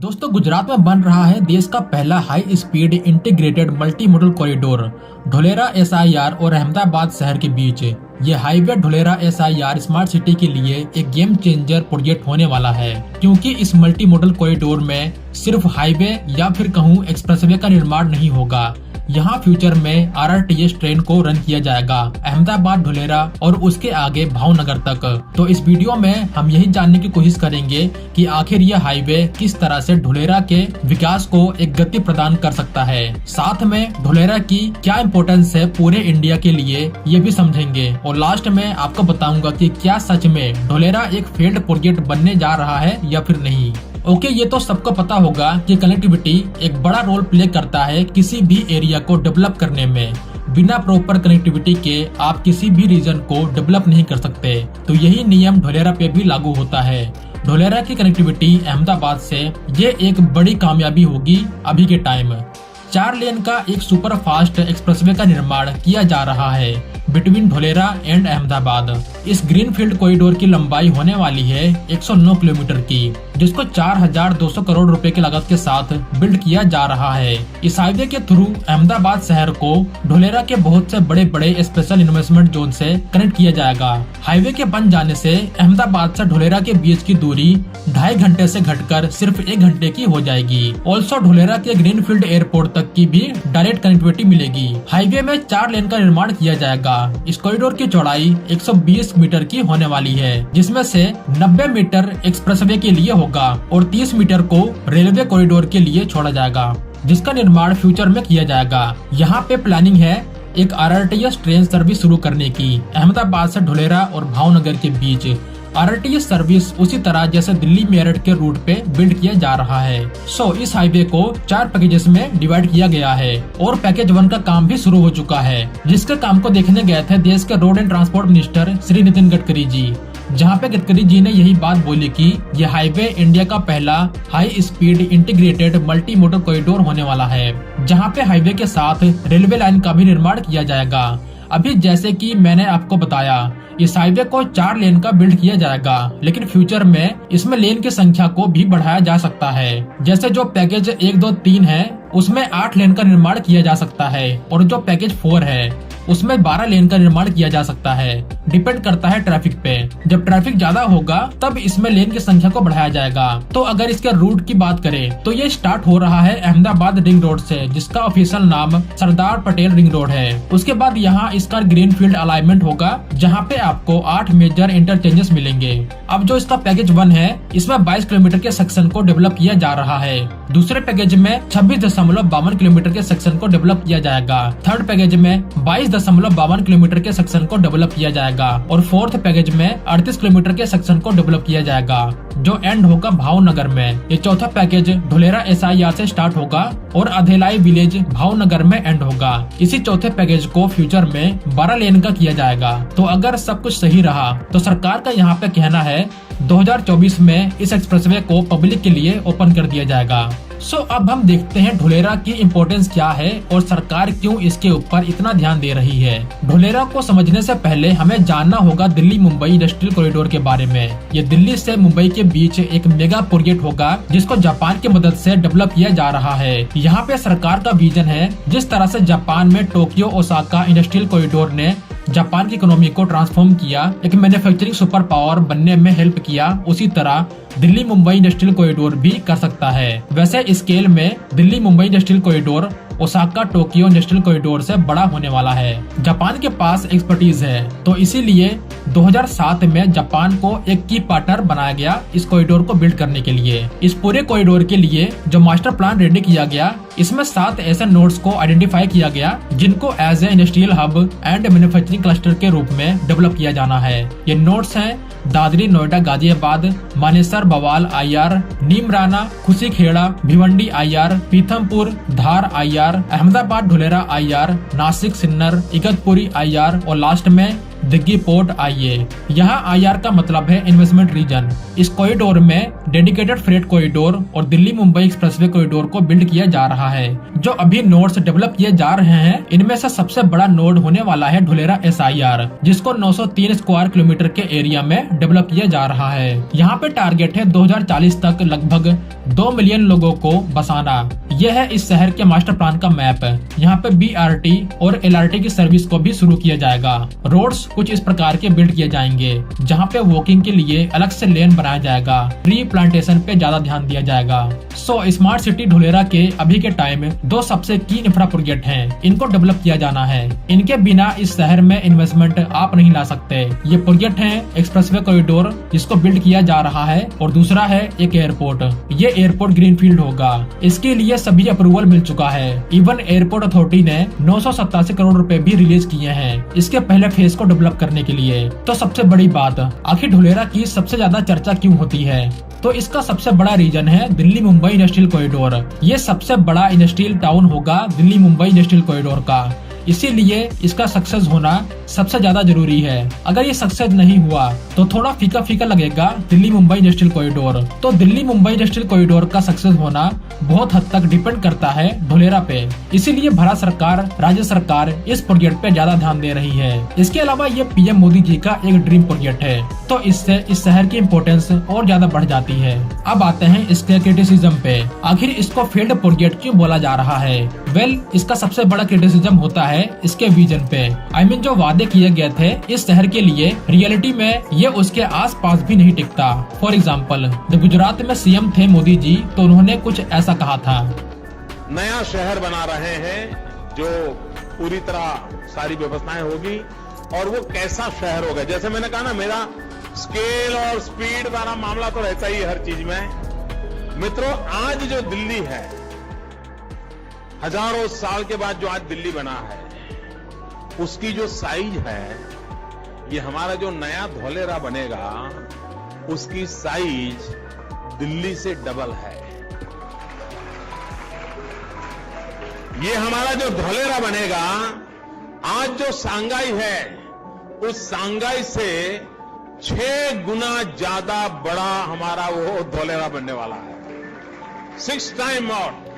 दोस्तों, गुजरात में बन रहा है देश का पहला high speed integrated multi modal corridor Dholera SIR और अहमदाबाद शहर के बीच। ये highway Dholera SIR smart city के लिए एक गेम चेंजर प्रोजेक्ट होने वाला है, क्योंकि इस मल्टी मोडल कॉरिडोर में सिर्फ हाईवे या फिर कहूँ एक्सप्रेसवे का निर्माण नहीं होगा। यहाँ फ्यूचर में आरआरटीएस ट्रेन को रन किया जाएगा अहमदाबाद ढोलेरा और उसके आगे भावनगर तक। तो इस वीडियो में हम यही जानने की कोशिश करेंगे कि आखिर यह हाईवे किस तरह से ढोलेरा के विकास को एक गति प्रदान कर सकता है। साथ में ढोलेरा की क्या इम्पोर्टेंस है पूरे इंडिया के लिए ये भी समझेंगे, और लास्ट में आपको बताऊंगा कि क्या सच में ढोलेरा एक फेल्ड प्रोजेक्ट बनने जा रहा है या फिर नहीं। ओके, ये तो सबको पता होगा कि कनेक्टिविटी एक बड़ा रोल प्ले करता है किसी भी एरिया को डेवलप करने में। बिना प्रॉपर कनेक्टिविटी के आप किसी भी रीजन को डेवलप नहीं कर सकते। तो यही नियम ढोलेरा पे भी लागू होता है। ढोलेरा की कनेक्टिविटी अहमदाबाद से ये एक बड़ी कामयाबी होगी अभी के टाइम। 4 लेन का एक सुपर फास्ट एक्सप्रेसवे का निर्माण किया जा रहा है बिटवीन ढोलेरा एंड अहमदाबाद। इस ग्रीनफील्ड कॉरिडोर की लंबाई होने वाली है 109 किलोमीटर की, जिसको 4200 करोड़ रुपए की लागत के साथ बिल्ड किया जा रहा है। इस हाईवे के थ्रू अहमदाबाद शहर को ढोलेरा के बहुत से बड़े बड़े स्पेशल इन्वेस्टमेंट जोन से कनेक्ट किया जाएगा। हाईवे के बन जाने से अहमदाबाद से ढोलेरा के बीच की दूरी 2.5 घंटे से घटकर सिर्फ 1 घंटे की हो जाएगी। ऑल्सो ढोलेरा के ग्रीनफील्ड एयरपोर्ट तक की भी डायरेक्ट कनेक्टिविटी मिलेगी। हाईवे में 4 लेन का निर्माण किया जाएगा। इस कॉरिडोर की चौड़ाई 120 मीटर की होने वाली है, जिसमें से 90 मीटर एक्सप्रेसवे के लिए होगा और 30 मीटर को रेलवे कॉरिडोर के लिए छोड़ा जाएगा, जिसका निर्माण फ्यूचर में किया जाएगा। यहाँ पे प्लानिंग है एक आरआरटीएस ट्रेन सर्विस शुरू करने की अहमदाबाद से ढोलेरा और भावनगर के बीच। आरआरटीएस सर्विस उसी तरह जैसे दिल्ली मेरठ के रूट पे बिल्ड किया जा रहा है। इस हाईवे को 4 पैकेजेस में डिवाइड किया गया है और पैकेज 1 का काम भी शुरू हो चुका है, जिसके काम को देखने गए थे देश के road and transport minister Shri Nitin Gadkari ji. जहाँ पे गडकरी जी ने यही बात बोली कि यह हाईवे इंडिया का पहला high speed integrated multi modal corridor होने वाला है, जहाँ पे हाईवे के साथ रेलवे लाइन का भी निर्माण किया जाएगा। अभी जैसे कि मैंने आपको बताया, इस हाईवे को 4 लेन का बिल्ड किया जाएगा, लेकिन फ्यूचर में इसमें लेन की संख्या को भी बढ़ाया जा सकता है। जैसे जो पैकेज 1, 2, 3 है उसमें 8 लेन का निर्माण किया जा सकता है, और जो पैकेज 4 है उसमें 12 लेन का निर्माण किया जा सकता है। डिपेंड करता है ट्रैफिक पे। जब ट्रैफिक ज्यादा होगा तब इसमें लेन की संख्या को बढ़ाया जाएगा। तो अगर इसके रूट की बात करें तो ये स्टार्ट हो रहा है अहमदाबाद रिंग रोड से, जिसका ऑफिशियल नाम सरदार पटेल रिंग रोड है। उसके बाद यहाँ इसका ग्रीनफील्ड अलाइनमेंट होगा, जहाँ पे आपको 8 मेजर इंटरचेंजेस मिलेंगे। अब जो इसका पैकेज 1 है इसमें 22 किलोमीटर के सेक्शन को डेवलप किया जा रहा है। दूसरे पैकेज में 26.52 किलोमीटर के सेक्शन को डेवलप किया जाएगा। थर्ड पैकेज में 22.52 किलोमीटर के सेक्शन को डेवलप किया जाएगा, और फोर्थ पैकेज में 38 किलोमीटर के सेक्शन को डेवलप किया जाएगा, जो एंड होगा भावनगर में। ये चौथा पैकेज ढोलेरा एसआईआर से स्टार्ट होगा और अधेलाई विलेज भावनगर में एंड होगा। इसी चौथे पैकेज को फ्यूचर में 12 लेन का किया जाएगा। तो अगर सब कुछ सही रहा तो सरकार का यहाँ पे कहना है 2024 में इस एक्सप्रेसवे को पब्लिक के लिए ओपन कर दिया जाएगा। अब हम देखते हैं ढोलेरा की इम्पोर्टेंस क्या है और सरकार क्यों इसके ऊपर इतना ध्यान दे रही है। ढोलेरा को समझने से पहले हमें जानना होगा दिल्ली मुंबई इंडस्ट्रियल कॉरिडोर के बारे में। ये दिल्ली से मुंबई के बीच एक मेगा प्रोजेक्ट होगा, जिसको जापान की मदद से डेवलप किया जा रहा है। यहाँ पे सरकार का विजन है, जिस तरह से जापान में टोक्यो ओसाका इंडस्ट्रियल कॉरिडोर ने जापान की इकोनॉमी को ट्रांसफॉर्म किया, एक मैन्युफैक्चरिंग सुपर पावर बनने में हेल्प किया, उसी तरह दिल्ली मुंबई इंडस्ट्रियल कॉरिडोर भी कर सकता है। वैसे स्केल में Delhi Mumbai industrial corridor Osaka Tokyo industrial corridor से बड़ा होने वाला है। जापान के पास एक्सपर्टीज है, तो इसीलिए 2007 में जापान को एक की पार्टनर बनाया गया इस कॉरिडोर को बिल्ड करने के लिए। इस पूरे कॉरिडोर के लिए जो मास्टर प्लान रेडी किया गया, इसमें 7 ऐसे नोड्स को आइडेंटिफाई किया गया, जिनको as a industrial hub and manufacturing cluster के रूप में डेवलप किया जाना है। ये नोड्स हैं दादरी, नोएडा, गाजियाबाद, मानेसर, बवाल IR, नीमराना, खुशीखेड़ा, भिवंडी IR, पीथमपुर, धार IR, Ahmedabad Dholera IR, Nashik, Sinnar, Igatpuri IR और लास्ट में दिग्गी पोर्ट आईए। यहाँ IR का मतलब है इन्वेस्टमेंट रीजन। इस कॉरिडोर में डेडिकेटेड फ्रेट कॉरिडोर और दिल्ली मुंबई एक्सप्रेसवे कॉरिडोर को बिल्ड किया जा रहा है। जो अभी नोड्स डेवलप किए जा रहे हैं, इनमें से सबसे बड़ा नोड होने वाला है ढोलेरा SIR, जिसको 903 स्क्वायर किलोमीटर के एरिया में डेवलप किया जा रहा है। यहाँ पे टारगेट है 2040 तक लगभग 2 मिलियन लोगों को बसाना। यह है इस शहर के मास्टर प्लान का मैप। यहाँ पे BRT और LRT की सर्विस को भी शुरू किया जाएगा। रोड्स कुछ इस प्रकार के बिल्ड किए जाएंगे, जहाँ पे वॉकिंग के लिए अलग से लेन बनाया जाएगा। ट्री प्लांटेशन पे ज्यादा ध्यान दिया जाएगा। स्मार्ट सिटी ढोलेरा के अभी के टाइम 2 सबसे की इंफ्रा प्रोजेक्ट हैं। इनको डेवलप किया जाना है। इनके बिना इस शहर में इन्वेस्टमेंट आप नहीं ला सकते। ये प्रोजेक्ट है एक्सप्रेसवे कॉरिडोर, जिसको बिल्ड किया जा रहा है, और दूसरा है एक एयरपोर्ट। ये एयरपोर्ट ग्रीनफील्ड होगा। इसके लिए सभी अप्रूवल मिल चुका है। इवन एयरपोर्ट अथॉरिटी ने 987 करोड़ रुपए भी रिलीज किए हैं इसके पहले फेज को डेवलप करने के लिए। तो सबसे बड़ी बात, आखिर ढोलेरा की सबसे ज्यादा चर्चा क्यों होती है? तो इसका सबसे बड़ा रीजन है दिल्ली मुंबई इंडस्ट्रियल कॉरिडोर। ये सबसे बड़ा इंडस्ट्रियल टाउन होगा दिल्ली मुंबई इंडस्ट्रियल कॉरिडोर का। इसीलिए इसका सक्सेस होना सबसे ज्यादा जरूरी है। अगर ये सक्सेस नहीं हुआ तो थोड़ा फीका फीका लगेगा दिल्ली मुंबई इंडस्ट्रियल कॉरिडोर। तो दिल्ली मुंबई इंडस्ट्रियल कॉरिडोर का सक्सेस होना बहुत हद तक डिपेंड करता है ढोलेरा पे। इसीलिए भारत सरकार, राज्य सरकार इस प्रोजेक्ट पे ज्यादा ध्यान दे रही है। इसके अलावा ये PM मोदी जी का एक ड्रीम प्रोजेक्ट है, तो इससे इस शहर की इम्पोर्टेंस और ज्यादा बढ़ जाती है। अब आते हैं इसके क्रिटिसिज्म पे। आखिर इसको फेल्ड प्रोजेक्ट क्यों बोला जा रहा है? इसका सबसे बड़ा क्रिटिसिज्म होता है इसके विजन पे। जो वादे किए गए थे इस शहर के लिए, रियलिटी में ये उसके आसपास भी नहीं टिकता। फॉर एग्जाम्पल, जब गुजरात में CM थे मोदी जी, तो उन्होंने कुछ ऐसा कहा था। नया शहर बना रहे हैं जो पूरी तरह सारी व्यवस्थाएं होगी, और वो कैसा शहर होगा। जैसे मैंने कहा ना, मेरा स्केल और स्पीड वाला मामला तो रहता ही हर चीज में। मित्रों, आज जो दिल्ली है, हजारों साल के बाद जो आज दिल्ली बना है, उसकी जो साइज है, ये हमारा जो नया धौलेरा बनेगा, उसकी साइज दिल्ली से डबल है। ये हमारा जो धौलेरा बनेगा, आज जो सांगाई है, उस सांगाई से 6 गुना ज्यादा बड़ा हमारा वो धौलेरा बनने वाला है। 6 टाइम मोर।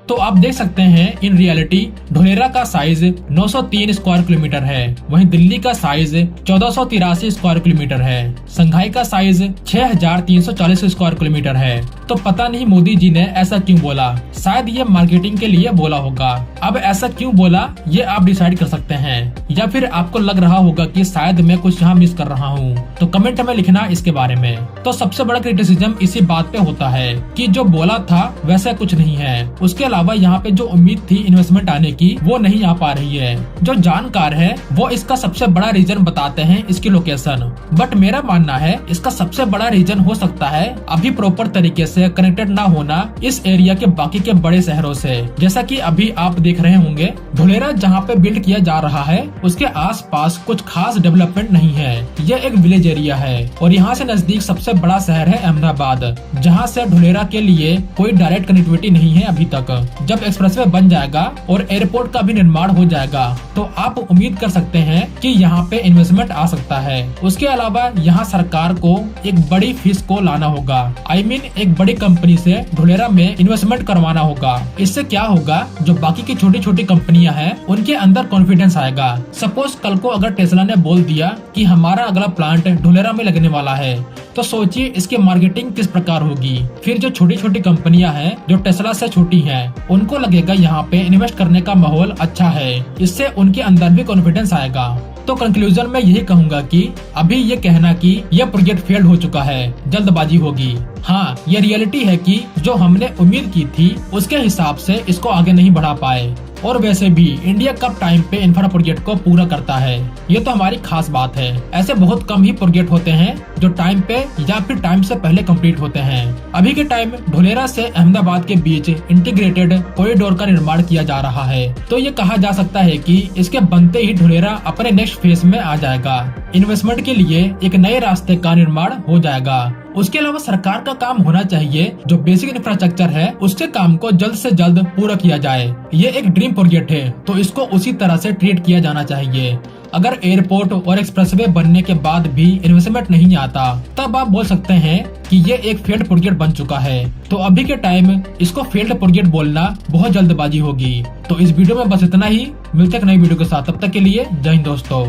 तो आप देख सकते हैं, इन रियलिटी ढोलेरा का साइज 903 स्क्वायर किलोमीटर है, वहीं दिल्ली का साइज 1483 स्क्वायर किलोमीटर है, संघाई का साइज 6340 स्क्वायर किलोमीटर है। तो पता नहीं मोदी जी ने ऐसा क्यों बोला। शायद ये मार्केटिंग के लिए बोला होगा। अब ऐसा क्यों बोला, ये आप डिसाइड कर सकते हैं, या फिर आपको लग रहा होगा कि शायद मैं कुछ यहाँ मिस कर रहा हूँ, तो कमेंट में लिखना इसके बारे में। तो सबसे बड़ा क्रिटिसिज्म इसी बात पे होता है कि जो बोला था वैसा कुछ नहीं है। उसके अलावा यहाँ पे जो उम्मीद थी इन्वेस्टमेंट आने की, वो नहीं आ पा रही है। जो जानकार है वो इसका सबसे बड़ा रीजन बताते हैं इसकी लोकेशन। बट मेरा मानना है इसका सबसे बड़ा रीजन हो सकता है अभी प्रॉपर तरीके से कनेक्टेड ना होना इस एरिया के बाकी के बड़े शहरों से। जैसा कि अभी आप देख रहे होंगे, ढोलेरा जहाँ पे बिल्ड किया जा रहा है उसके आसपास कुछ खास डेवलपमेंट नहीं है। यह एक विलेज एरिया है, और यहाँ से नजदीक सबसे बड़ा शहर है अहमदाबाद, जहाँ से ढोलेरा के लिए कोई डायरेक्ट कनेक्टिविटी नहीं है अभी तक। जब एक्सप्रेसवे बन जाएगा और एयरपोर्ट का भी निर्माण हो जाएगा, तो आप उम्मीद कर सकते हैं कि यहाँ पे इन्वेस्टमेंट आ सकता है। उसके अलावा यहाँ सरकार को एक बड़ी फीस को लाना होगा। एक बड़ी कंपनी से ढोलेरा में इन्वेस्टमेंट करवाना होगा। इससे क्या होगा, जो बाकी की छोटी छोटी कंपनियां हैं उनके अंदर कॉन्फिडेंस आएगा। सपोज कल को अगर टेस्ला ने बोल दिया कि हमारा अगला प्लांट ढोलेरा में लगने वाला है, तो सोचिए इसकी मार्केटिंग किस प्रकार होगी। फिर जो छोटी छोटी कंपनियां हैं जो टेस्ला से छोटी हैं, उनको लगेगा यहाँ पे इन्वेस्ट करने का माहौल अच्छा है। इससे उनके अंदर भी कॉन्फिडेंस आएगा। तो कंक्लूजन में यही कहूंगा कि अभी ये कहना कि यह प्रोजेक्ट फेल्ड हो चुका है, जल्दबाजी होगी। हाँ, ये रियलिटी है कि जो हमने उम्मीद की थी उसके हिसाब से इसको आगे नहीं बढ़ा पाए। और वैसे भी इंडिया कब टाइम पे इंफ्रा प्रोजेक्ट को पूरा करता है, ये तो हमारी खास बात है। ऐसे बहुत कम ही प्रोजेक्ट होते हैं जो टाइम पे या फिर टाइम से पहले कंप्लीट होते हैं। अभी के टाइम ढोलेरा से अहमदाबाद के बीच इंटीग्रेटेड कॉरिडोर का निर्माण किया जा रहा है। तो ये कहा जा सकता है कि इसके बनते ही ढोलेरा अपने नेक्स्ट फेज में आ जाएगा। इन्वेस्टमेंट के लिए एक नए रास्ते का निर्माण हो जाएगा। उसके अलावा सरकार का काम होना चाहिए जो बेसिक इंफ्रास्ट्रक्चर है उसके काम को जल्द से जल्द पूरा किया जाए। ये एक ड्रीम प्रोजेक्ट है, तो इसको उसी तरह से ट्रीट किया जाना चाहिए। अगर एयरपोर्ट और एक्सप्रेसवे बनने के बाद भी इन्वेस्टमेंट नहीं आता, तब आप बोल सकते हैं कि ये एक फेल्ड प्रोजेक्ट बन चुका है। तो अभी के टाइम इसको फेल्ड प्रोजेक्ट बोलना बहुत जल्दबाजी होगी। तो इस वीडियो में बस इतना ही, मिलते हैं एक नई वीडियो के साथ, तब तक के लिए जय हिंद दोस्तों।